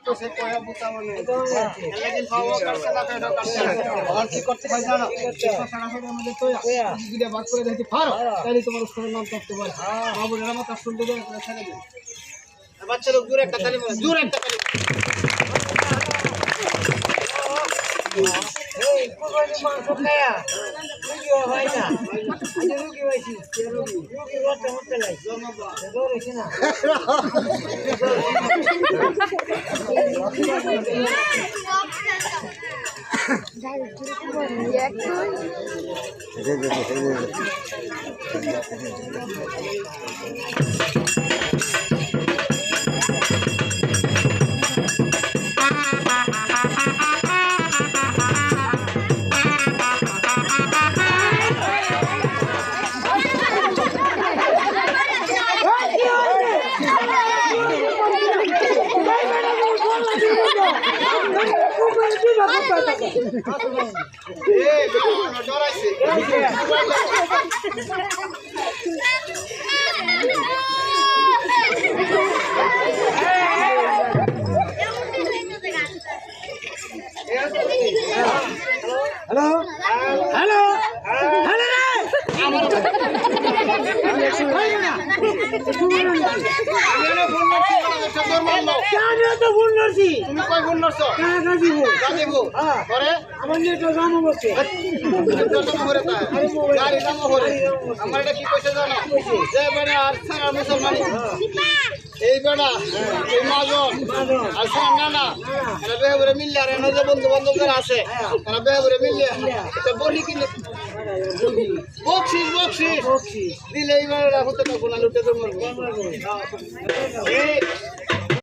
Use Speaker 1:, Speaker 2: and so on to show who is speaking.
Speaker 1: तो से कोया बुता बने लेकिन पावो करते ना पेड़ो करते और की करते भाई जानो सारा हो আমাদের তো যদি ভাগ করে দিতে পারো তাহলে তোমার স্কুলের নাম করতে পারো বাবুরা মত শুনতে দেয় ছেড়ে দেয় বাচ্চা লোক দূরে একটা তালি মারো দূরে একটা তালি এই কোন মাংস খায়া রুগী হয় না আজ রুগী হইছি রুগী রতে হতে লাই দৌড়েছি না हेलो हेलो हेलो मिलले बंधु बान्धव আছে তারা বেহরে মিললে এটা বলি কিনে বকশিস বকশিস দিলে এইবার হতে না গুনা লুটে তো মরবো